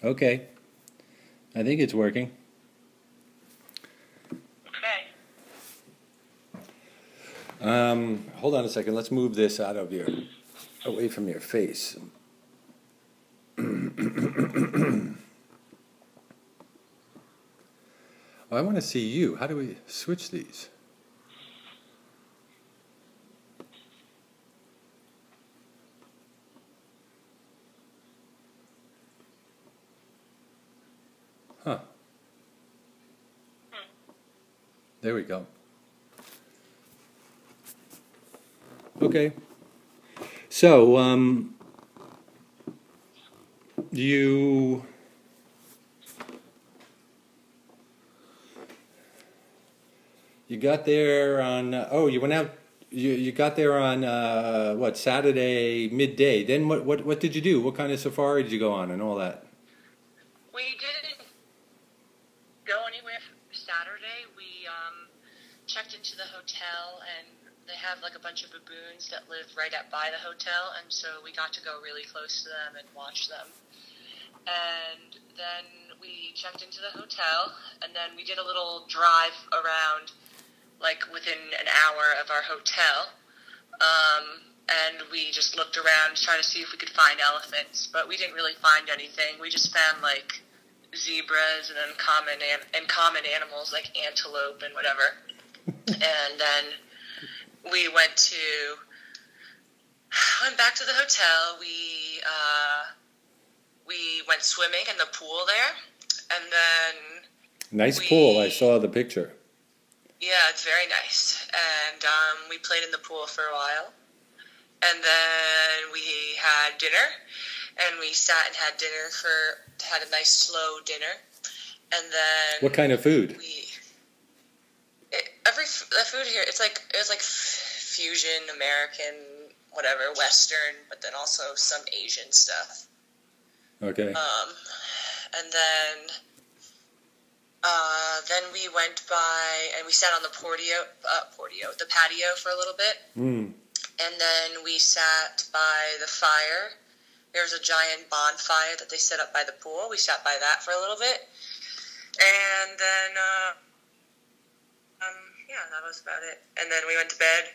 Okay. I think it's working. Okay. Hold on a second. Let's move this away from your face. Oh, I want to see you. How do we switch these? Huh. There we go. Okay. So, you got there on you went out you got there on what, Saturday midday. Then what did you do? What kind of safari did you go on and all that? We didn't go anywhere Saturday. We checked into the hotel, and they have like a bunch of baboons that live right up by the hotel, and so we got to go really close to them and watch them. And then we checked into the hotel, and then we did a little drive around, like within an hour of our hotel, and we just looked around trying to see if we could find elephants, but we didn't really find anything. We just found like zebras and then common animals like antelope and whatever. And then we went back to the hotel. We went swimming in the pool there, and then nice pool. I saw the picture. Yeah, it's very nice. And we played in the pool for a while. And then we had dinner. And we sat and had dinner had a nice slow dinner. And then... What kind of food? The food here, it was like fusion, American, whatever, Western, but then also some Asian stuff. Okay. And then we went by and we sat on the patio for a little bit. And then we sat by the fire. There was a giant bonfire that they set up by the pool. We sat by that for a little bit. And then, that was about it. And then we went to bed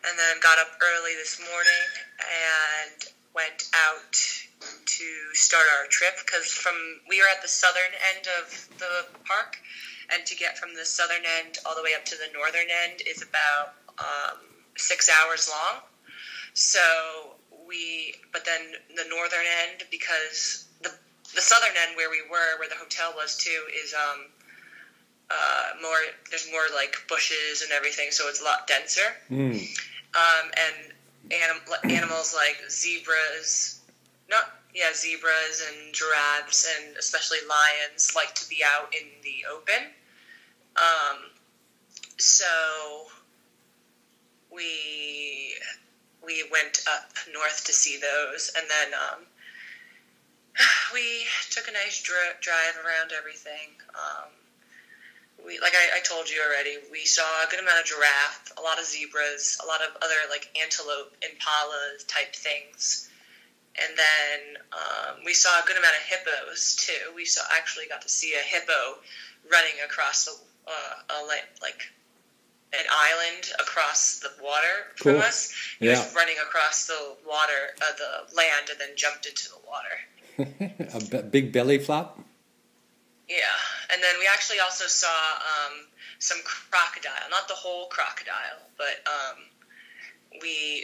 and then got up early this morning and went out to start our trip, because we were at the southern end of the park, and to get from the southern end all the way up to the northern end is about 6 hours long. But then the northern end, because the southern end where we were, where the hotel was too, is there's more like bushes and everything, so it's a lot denser. And animals like zebras and giraffes, and especially lions, like to be out in the open. So we went up north to see those, and then we took a nice drive around everything. Like I told you already, we saw a good amount of giraffe, a lot of zebras, a lot of other like antelope, impala type things. And then we saw a good amount of hippos too. We actually got to see a hippo running across an island across the water from us. He was running across the water, the land, and then jumped into the water. A big belly flop? Yeah, and then we actually also saw some crocodile. Not the whole crocodile, but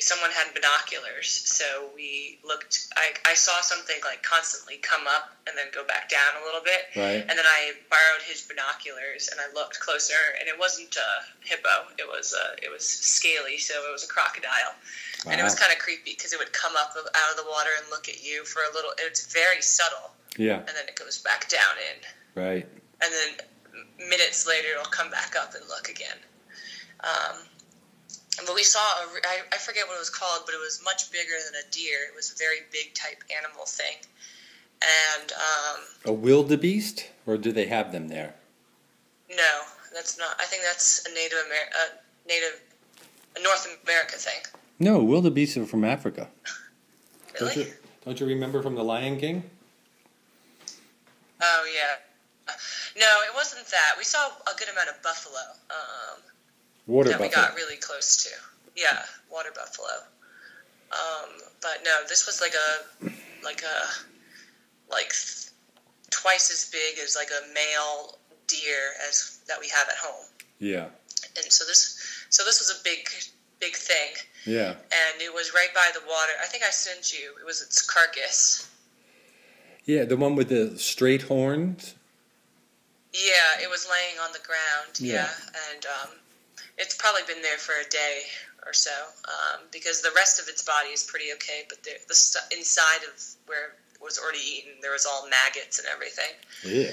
someone had binoculars, so we looked. I saw something like constantly come up and then go back down a little bit, right. And then I borrowed his binoculars and I looked closer, and it wasn't a hippo. It was scaly, so it was a crocodile. Wow. And it was kind of creepy because it would come up out of the water and look at you for a little. It's very subtle. Yeah. And then it goes back down in. Right. And then minutes later, it'll come back up and look again. But we saw, I forget what it was called, but it was much bigger than a deer. It was a very big type animal thing. And a wildebeest, or do they have them there? No, that's not. I think that's a North America thing. No, wildebeests are from Africa. Really? Don't you remember from The Lion King? Oh, yeah. No, it wasn't that. We saw a good amount of buffalo Water that buffalo. we got really close to. Yeah, water buffalo. But no, this was like twice as big as like a male deer as that we have at home. Yeah. And so this was a big thing. Yeah. And it was right by the water. I think I sent you. It was its carcass. Yeah, the one with the straight horns. Yeah, it was laying on the ground. Yeah. And it's probably been there for a day or so, because the rest of its body is pretty okay, but the inside of where it was already eaten, there was all maggots and everything. Yeah.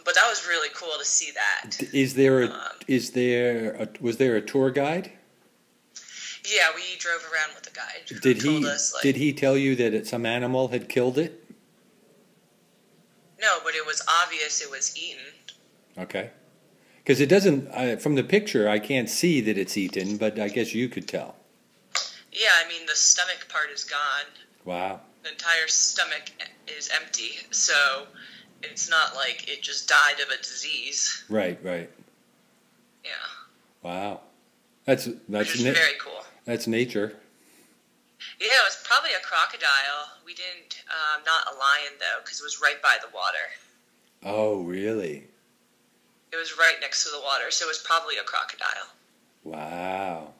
But that was really cool to see that. Was there a tour guide? Yeah, we drove around with a guide. Did he tell you that some animal had killed it? No, but it was obvious it was eaten. Okay. Because it doesn't, from the picture, I can't see that it's eaten, but I guess you could tell. Yeah, I mean, the stomach part is gone. Wow. The entire stomach is empty, so it's not like it just died of a disease. Right. Yeah. Wow. That's Which is very cool. That's nature. Yeah, it was probably a crocodile. We didn't, not a lion, though, because it was right by the water. Oh, really? It was right next to the water, so it was probably a crocodile. Wow.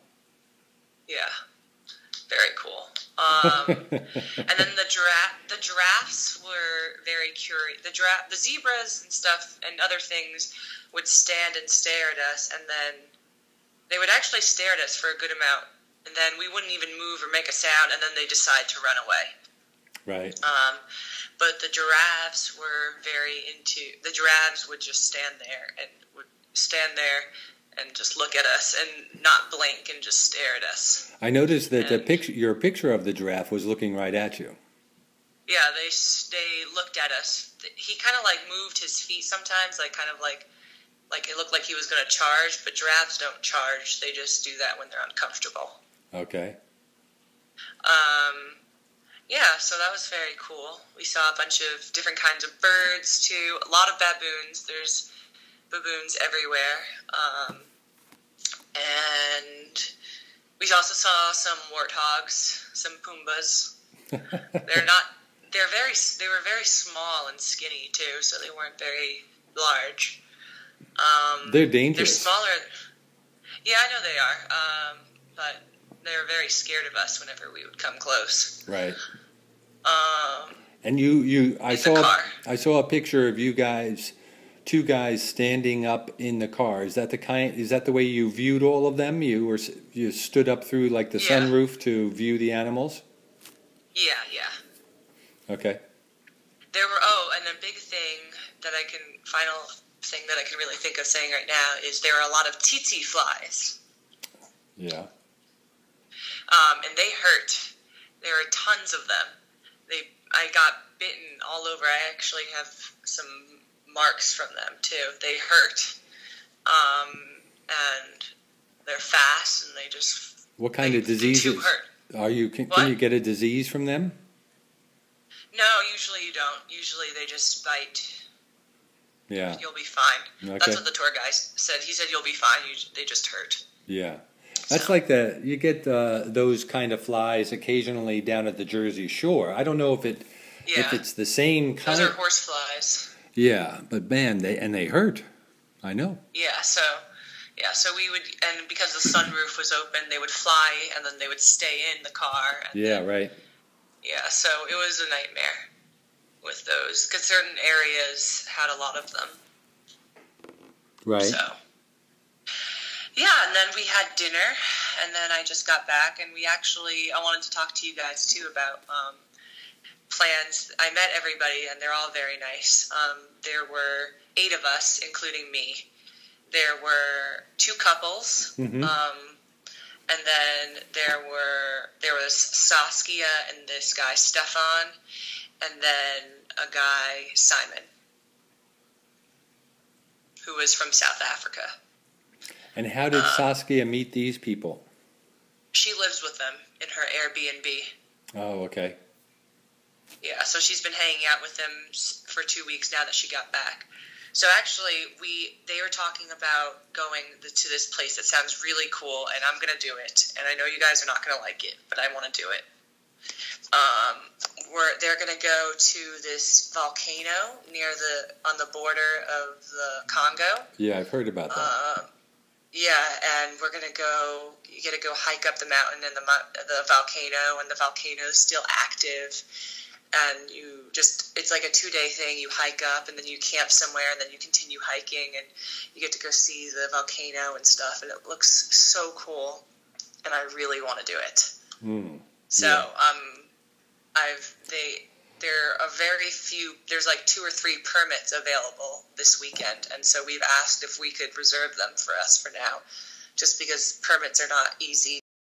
Yeah. Very cool. And then the giraffes were very curious. The zebras and stuff and other things would stand and stare at us, and then they would actually stare at us for a good amount, and then we wouldn't even move or make a sound, and then they decide to run away. Right. But the giraffes would just stand there and just look at us and not blink and just stare at us. I noticed that your picture of the giraffe was looking right at you. Yeah, they looked at us. He kind of like moved his feet sometimes, like it looked like he was going to charge, but giraffes don't charge. They just do that when they're uncomfortable. Okay. Yeah, so that was very cool. We saw a bunch of different kinds of birds, too. A lot of baboons. There's baboons everywhere. And we also saw some warthogs, some pumbas. They were very small and skinny, too, so they weren't very large. They're dangerous. They're smaller. Yeah, I know they are. But they were very scared of us whenever we would come close. Right. And I saw a picture of you guys, two guys standing up in the car. Is that the way you viewed all of them? You stood up through like the sunroof to view the animals? Yeah. Okay. There were and the big final thing that I can really think of saying right now is there were a lot of tsetse flies. Yeah. And they hurt. There are tons of them. I got bitten all over. I actually have some marks from them too. They hurt. And they're fast, and they just. What kind of diseases? Hurt. Can you get a disease from them? No, usually you don't. Usually they just bite. Yeah. You'll be fine. Okay. That's what the tour guy said. He said you'll be fine. They just hurt. Yeah. That's like you get those kind of flies occasionally down at the Jersey Shore. I don't know if it's the same kind. Those are horse flies. Yeah, but man, they hurt. I know. Yeah, so we would, and because the sunroof was open, they would fly, and then they would stay in the car. Right. Yeah, so it was a nightmare with those, because certain areas had a lot of them. Right. So. Yeah, and then we had dinner, and then I just got back, and I wanted to talk to you guys, too, about plans. I met everybody, and they're all very nice. There were 8 of us, including me. There were 2 couples, mm-hmm. And then there was Saskia and this guy, Stefan, and then a guy, Simon, who was from South Africa. And how did Saskia meet these people? She lives with them in her Airbnb. Oh, okay. Yeah, so she's been hanging out with them for 2 weeks now that she got back. So actually, they were talking about going to this place that sounds really cool, and I'm going to do it. And I know you guys are not going to like it, but I want to do it. They're going to go to this volcano on the border of the Congo. Yeah, I've heard about that. Yeah, and we're going to go. You get to go hike up the mountain and the volcano, and the volcano is still active. And it's like a 2-day thing. You hike up, and then you camp somewhere, and then you continue hiking, and you get to go see the volcano and stuff, and it looks so cool, and I really want to do it. So, there are very few, there's like 2 or 3 permits available this weekend, and so we've asked if we could reserve them for us for now, just because permits are not easy